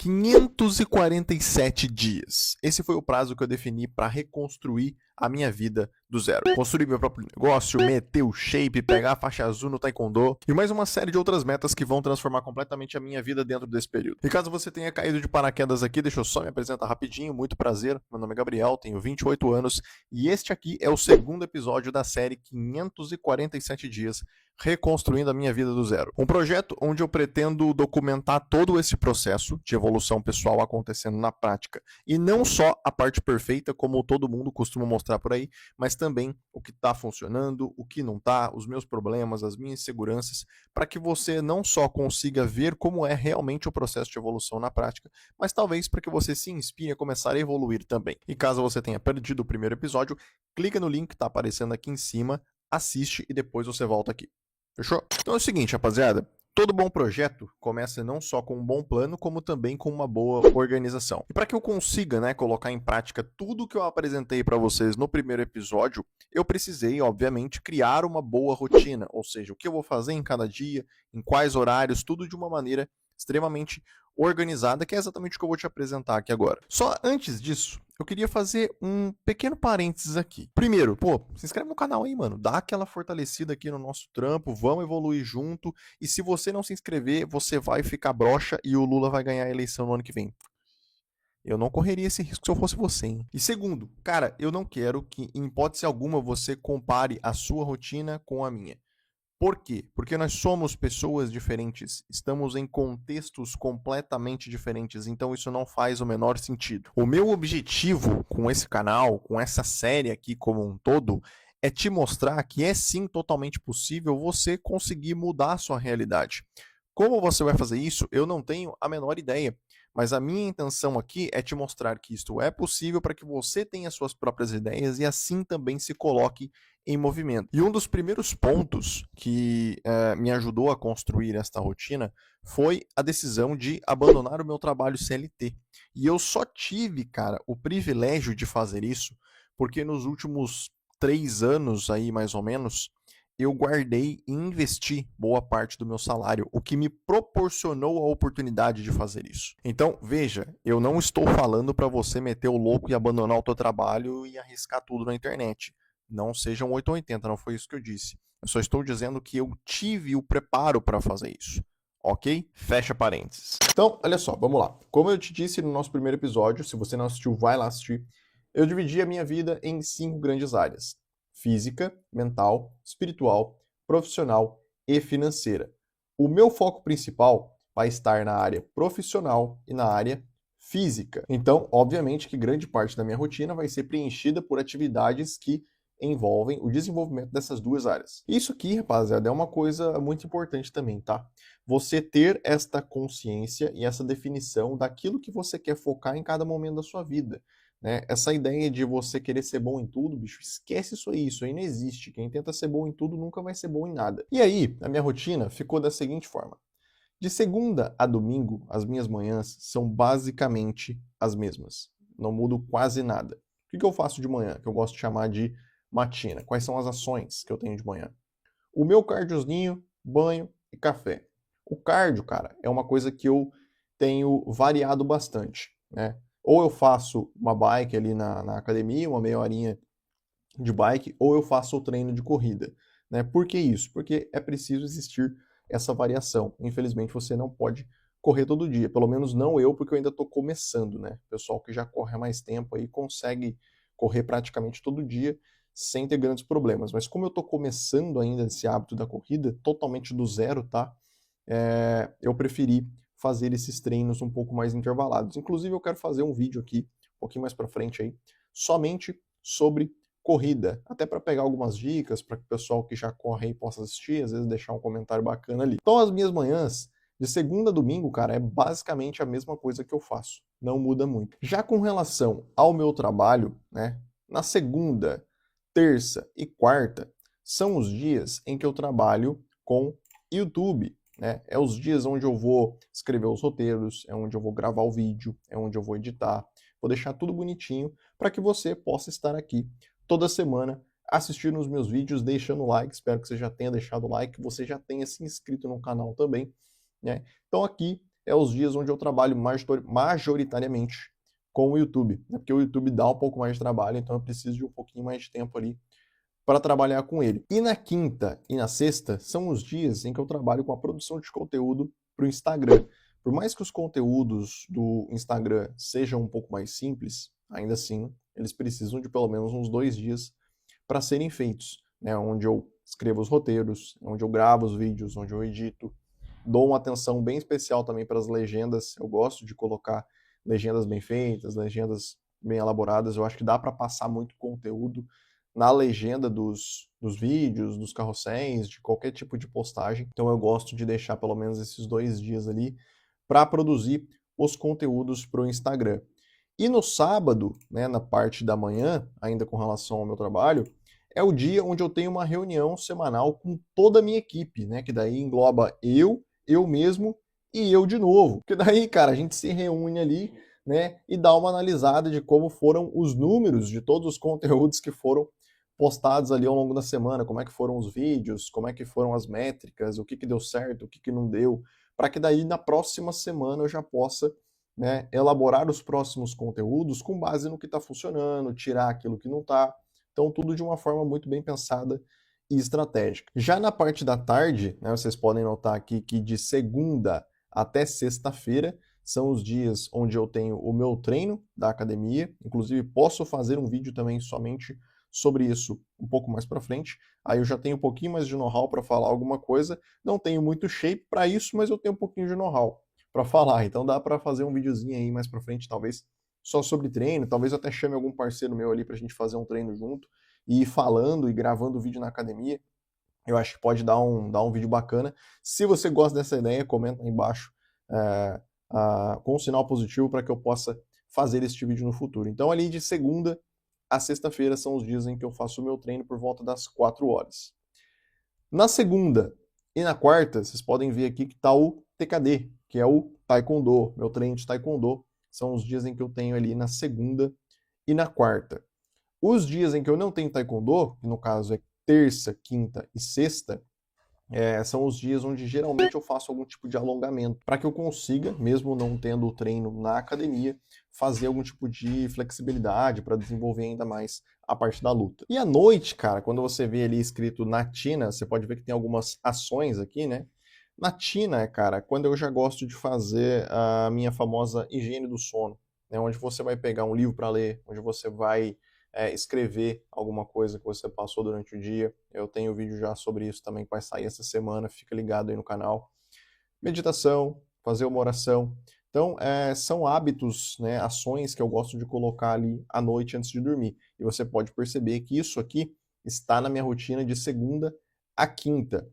547 dias. Esse foi o prazo que eu defini para reconstruir a minha vida do zero. Construir meu próprio negócio, meter o shape, pegar a faixa azul no taekwondo e mais uma série de outras metas que vão transformar completamente a minha vida dentro desse período. E caso você tenha caído de paraquedas aqui, deixa eu só me apresentar rapidinho. Muito prazer, meu nome é Gabriel, tenho 28 anos e este aqui é o segundo episódio da série 547 dias reconstruindo a minha vida do zero. Um projeto onde eu pretendo documentar todo esse processo de evolução pessoal acontecendo na prática. E não só a parte perfeita, como todo mundo costuma mostrar por aí, mas também o que está funcionando, o que não está, os meus problemas, as minhas inseguranças, para que você não só consiga ver como é realmente o processo de evolução na prática, mas talvez para que você se inspire a começar a evoluir também. E caso você tenha perdido o primeiro episódio, clica no link que está aparecendo aqui em cima, assiste e depois você volta aqui. Fechou? Então é o seguinte, rapaziada. Todo bom projeto começa não só com um bom plano, como também com uma boa organização. E para que eu consiga, colocar em prática tudo que eu apresentei para vocês no primeiro episódio, eu precisei, obviamente, criar uma boa rotina. Ou seja, o que eu vou fazer em cada dia, em quais horários, tudo de uma maneira extremamente organizada, que é exatamente o que eu vou te apresentar aqui agora. Só antes disso, eu queria fazer um pequeno parênteses aqui. Primeiro, se inscreve no canal aí, mano. Dá aquela fortalecida aqui no nosso trampo, vamos evoluir junto. E se você não se inscrever, você vai ficar broxa e o Lula vai ganhar a eleição no ano que vem. Eu não correria esse risco se eu fosse você, hein? E segundo, cara, eu não quero que, em hipótese alguma, você compare a sua rotina com a minha. Por quê? Porque nós somos pessoas diferentes, estamos em contextos completamente diferentes, então isso não faz o menor sentido. O meu objetivo com esse canal, com essa série aqui como um todo, é te mostrar que é sim totalmente possível você conseguir mudar a sua realidade. Como você vai fazer isso, eu não tenho a menor ideia. Mas a minha intenção aqui é te mostrar que isto é possível para que você tenha suas próprias ideias e assim também se coloque em movimento. E um dos primeiros pontos que me ajudou a construir esta rotina foi a decisão de abandonar o meu trabalho CLT. E eu só tive, cara, o privilégio de fazer isso porque nos últimos 3 anos aí, mais ou menos, eu guardei e investi boa parte do meu salário, o que me proporcionou a oportunidade de fazer isso. Então, veja, eu não estou falando para você meter o louco e abandonar o teu trabalho e arriscar tudo na internet. Não seja um 880, não foi isso que eu disse. Eu só estou dizendo que eu tive o preparo para fazer isso. Ok? Fecha parênteses. Então, olha só, vamos lá. Como eu te disse no nosso primeiro episódio, se você não assistiu, vai lá assistir. Eu dividi a minha vida em 5 grandes áreas: física, mental, espiritual, profissional e financeira. O meu foco principal vai estar na área profissional e na área física. Então, obviamente que grande parte da minha rotina vai ser preenchida por atividades que envolvem o desenvolvimento dessas duas áreas. Isso aqui, rapaziada, é uma coisa muito importante também, tá? Você ter esta consciência e essa definição daquilo que você quer focar em cada momento da sua vida. Né? Essa ideia de você querer ser bom em tudo, bicho, esquece isso aí não existe. Quem tenta ser bom em tudo nunca vai ser bom em nada. E aí, a minha rotina ficou da seguinte forma. De segunda a domingo, as minhas manhãs são basicamente as mesmas. Não mudo quase nada. O que eu faço de manhã, que eu gosto de chamar de matina? Quais são as ações que eu tenho de manhã? O meu cardiozinho, banho e café. O cardio, cara, é uma coisa que eu tenho variado bastante, né? Ou eu faço uma bike ali na academia, uma meia horinha de bike, ou eu faço o treino de corrida. Né? Por que isso? Porque é preciso existir essa variação. Infelizmente você não pode correr todo dia, pelo menos não eu, porque eu ainda estou começando. Né? O pessoal que já corre há mais tempo aí consegue correr praticamente todo dia sem ter grandes problemas. Mas como eu estou começando ainda esse hábito da corrida, totalmente do zero, tá? Eu preferi fazer esses treinos um pouco mais intervalados. Inclusive, eu quero fazer um vídeo aqui, um pouquinho mais para frente aí, somente sobre corrida, até para pegar algumas dicas, para que o pessoal que já corre aí possa assistir, às vezes deixar um comentário bacana ali. Então, as minhas manhãs, de segunda a domingo, cara, é basicamente a mesma coisa que eu faço, não muda muito. Já com relação ao meu trabalho, né, na segunda, terça e quarta, são os dias em que eu trabalho com YouTube. Né? É os dias onde eu vou escrever os roteiros, é onde eu vou gravar o vídeo, é onde eu vou editar. Vou deixar tudo bonitinho para que você possa estar aqui toda semana assistindo os meus vídeos, deixando o like. Espero que você já tenha deixado o like, que você já tenha se inscrito no canal também. Né? Então aqui é os dias onde eu trabalho majoritariamente com o YouTube, né? Porque o YouTube dá um pouco mais de trabalho, então eu preciso de um pouquinho mais de tempo ali para trabalhar com ele. E na quinta e na sexta são os dias em que eu trabalho com a produção de conteúdo para o Instagram. Por mais que os conteúdos do Instagram sejam um pouco mais simples, ainda assim, eles precisam de pelo menos uns 2 dias para serem feitos, né? Onde eu escrevo os roteiros, onde eu gravo os vídeos, onde eu edito. Dou uma atenção bem especial também para as legendas. Eu gosto de colocar legendas bem feitas, legendas bem elaboradas. Eu acho que dá para passar muito conteúdo na legenda dos vídeos, dos carrosséis, de qualquer tipo de postagem. Então eu gosto de deixar pelo menos esses 2 dias ali para produzir os conteúdos para o Instagram. E no sábado, né, na parte da manhã, ainda com relação ao meu trabalho, é o dia onde eu tenho uma reunião semanal com toda a minha equipe, né, que daí engloba eu mesmo e eu de novo. Que daí, cara, a gente se reúne ali, né, e dá uma analisada de como foram os números de todos os conteúdos que foram postados ali ao longo da semana, como é que foram os vídeos, como é que foram as métricas, o que que deu certo, o que que não deu, para que daí na próxima semana eu já possa, né, elaborar os próximos conteúdos com base no que está funcionando, tirar aquilo que não está. Então, tudo de uma forma muito bem pensada e estratégica. Já na parte da tarde, né, vocês podem notar aqui que de segunda até sexta-feira são os dias onde eu tenho o meu treino da academia. Inclusive, posso fazer um vídeo também somente sobre isso um pouco mais para frente. Aí eu já tenho um pouquinho mais de know-how para falar alguma coisa. Não tenho muito shape para isso, mas eu tenho um pouquinho de know-how para falar. Então dá para fazer um videozinho aí mais para frente, talvez só sobre treino. Talvez eu até chame algum parceiro meu ali para a gente fazer um treino junto e ir falando e gravando vídeo na academia. Eu acho que pode dar um vídeo bacana. Se você gosta dessa ideia, comenta aí embaixo com um sinal positivo para que eu possa fazer este vídeo no futuro. Então, ali de segunda a sexta-feira são os dias em que eu faço o meu treino por volta das 4 horas. Na segunda e na quarta, vocês podem ver aqui que está o TKD, que é o Taekwondo, meu treino de Taekwondo. São os dias em que eu tenho ali na segunda e na quarta. Os dias em que eu não tenho Taekwondo, que no caso é terça, quinta e sexta, são os dias onde geralmente eu faço algum tipo de alongamento, para que eu consiga, mesmo não tendo o treino na academia, fazer algum tipo de flexibilidade para desenvolver ainda mais a parte da luta. E à noite, cara, quando você vê ali escrito Natina, você pode ver que tem algumas ações aqui, né? Natina, cara, quando eu já gosto de fazer a minha famosa higiene do sono, né? Onde você vai pegar um livro para ler, onde você vai escrever alguma coisa que você passou durante o dia. Eu tenho vídeo já sobre isso também que vai sair essa semana, fica ligado aí no canal. Meditação, fazer uma oração. Então, são hábitos, né, ações que eu gosto de colocar ali à noite antes de dormir. E você pode perceber que isso aqui está na minha rotina de segunda a quinta.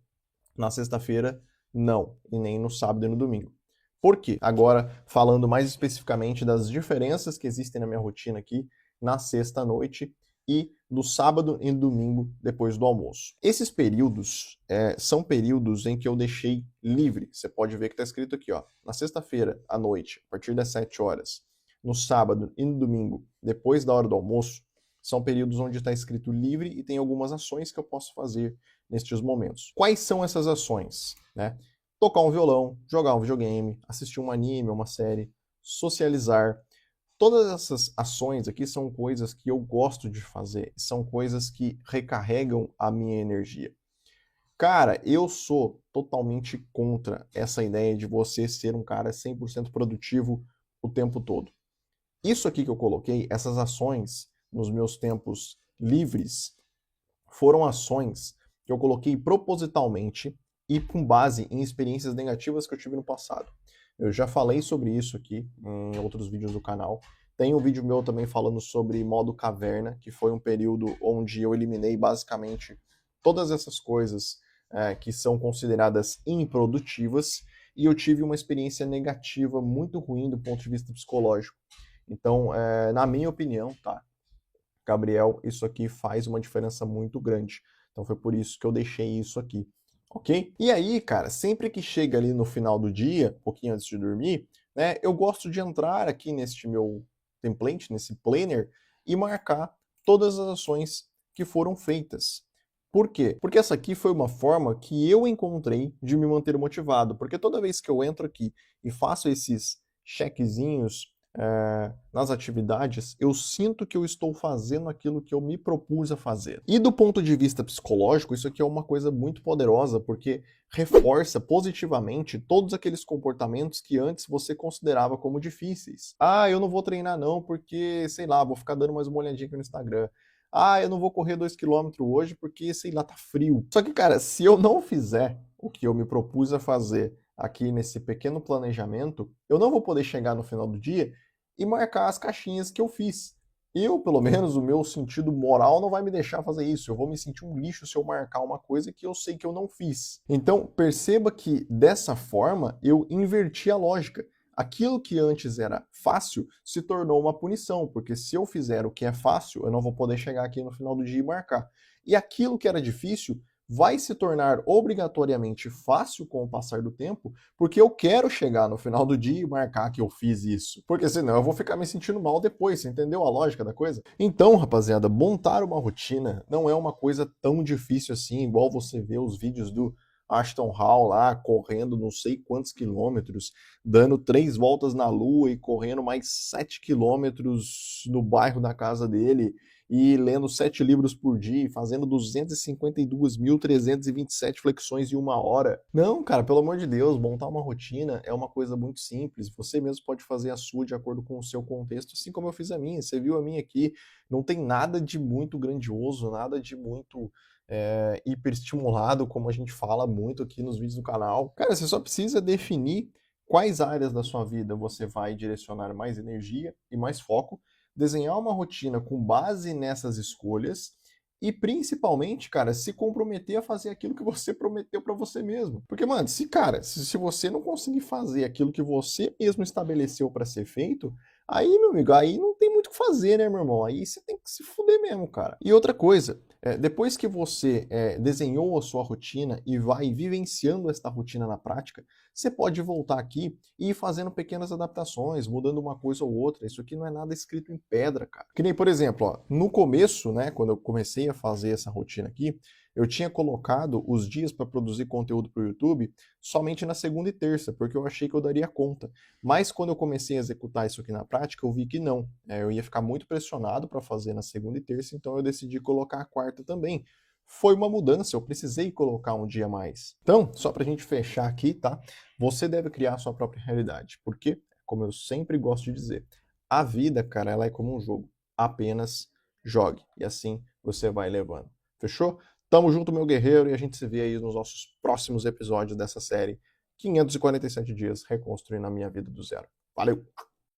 Na sexta-feira, não. E nem no sábado e no domingo. Por quê? Agora, falando mais especificamente das diferenças que existem na minha rotina aqui, na sexta à noite e no sábado e no domingo depois do almoço. Esses períodos são períodos em que eu deixei livre. Você pode ver que está escrito aqui, ó, na sexta-feira à noite, a partir das 7 horas, no sábado e no domingo, depois da hora do almoço, são períodos onde está escrito livre e tem algumas ações que eu posso fazer nestes momentos. Quais são essas ações? Né? Tocar um violão, jogar um videogame, assistir um anime, uma série, socializar. Todas essas ações aqui são coisas que eu gosto de fazer, são coisas que recarregam a minha energia. Cara, eu sou totalmente contra essa ideia de você ser um cara 100% produtivo o tempo todo. Isso aqui que eu coloquei, essas ações nos meus tempos livres, foram ações que eu coloquei propositalmente e com base em experiências negativas que eu tive no passado. Eu já falei sobre isso aqui em outros vídeos do canal. Tem um vídeo meu também falando sobre modo caverna, que foi um período onde eu eliminei basicamente todas essas coisas que são consideradas improdutivas e eu tive uma experiência negativa muito ruim do ponto de vista psicológico. Então, na minha opinião, tá, Gabriel, isso aqui faz uma diferença muito grande. Então foi por isso que eu deixei isso aqui. Ok? E aí, cara, sempre que chega ali no final do dia, um pouquinho antes de dormir, né, eu gosto de entrar aqui neste meu template, nesse planner, e marcar todas as ações que foram feitas. Por quê? Porque essa aqui foi uma forma que eu encontrei de me manter motivado, porque toda vez que eu entro aqui e faço esses chequezinhos nas atividades, eu sinto que eu estou fazendo aquilo que eu me propus a fazer. E do ponto de vista psicológico, isso aqui é uma coisa muito poderosa, porque reforça positivamente todos aqueles comportamentos que antes você considerava como difíceis. Ah, eu não vou treinar não, porque, sei lá, vou ficar dando mais uma olhadinha aqui no Instagram. Ah, eu não vou correr 2 km hoje porque, sei lá, tá frio. Só que, cara, se eu não fizer o que eu me propus a fazer aqui nesse pequeno planejamento, eu não vou poder chegar no final do dia e marcar as caixinhas que eu fiz. Eu, pelo menos, o meu sentido moral não vai me deixar fazer isso. Eu vou me sentir um lixo se eu marcar uma coisa que eu sei que eu não fiz. Então, perceba que dessa forma eu inverti a lógica. Aquilo que antes era fácil se tornou uma punição, porque se eu fizer o que é fácil, eu não vou poder chegar aqui no final do dia e marcar. E aquilo que era difícil vai se tornar obrigatoriamente fácil com o passar do tempo, porque eu quero chegar no final do dia e marcar que eu fiz isso. Porque senão eu vou ficar me sentindo mal depois, você entendeu a lógica da coisa? Então, rapaziada, montar uma rotina não é uma coisa tão difícil assim, igual você vê os vídeos do Ashton Hall lá, correndo não sei quantos quilômetros, dando 3 voltas na lua e correndo mais 7 quilômetros no bairro da casa dele, e lendo 7 livros por dia, e fazendo 252.327 flexões em 1 hora. Não, cara, pelo amor de Deus, montar uma rotina é uma coisa muito simples. Você mesmo pode fazer a sua de acordo com o seu contexto, assim como eu fiz a minha. Você viu a minha aqui, não tem nada de muito grandioso, nada de muito hiperestimulado, como a gente fala muito aqui nos vídeos do canal. Cara, você só precisa definir quais áreas da sua vida você vai direcionar mais energia e mais foco, desenhar uma rotina com base nessas escolhas e principalmente, cara, se comprometer a fazer aquilo que você prometeu pra você mesmo. Porque, mano, se você não conseguir fazer aquilo que você mesmo estabeleceu pra ser feito, aí, meu amigo, aí não tem muito o que fazer, né, meu irmão? Aí você tem que se fuder mesmo, cara. E outra coisa, depois que você desenhou a sua rotina e vai vivenciando esta rotina na prática, você pode voltar aqui e ir fazendo pequenas adaptações, mudando uma coisa ou outra. Isso aqui não é nada escrito em pedra, cara. Que nem, por exemplo, ó, no começo, né, quando eu comecei a fazer essa rotina aqui, eu tinha colocado os dias para produzir conteúdo para o YouTube somente na segunda e terça, porque eu achei que eu daria conta. Mas quando eu comecei a executar isso aqui na prática, eu vi que não. Eu ia ficar muito pressionado para fazer na segunda e terça, então eu decidi colocar a quarta também. Foi uma mudança, eu precisei colocar um dia a mais. Então, só para a gente fechar aqui, tá? Você deve criar a sua própria realidade, porque, como eu sempre gosto de dizer, a vida, cara, ela é como um jogo. Apenas jogue. E assim você vai levando. Fechou? Tamo junto, meu guerreiro, e a gente se vê aí nos nossos próximos episódios dessa série 547 dias reconstruindo a minha vida do zero. Valeu!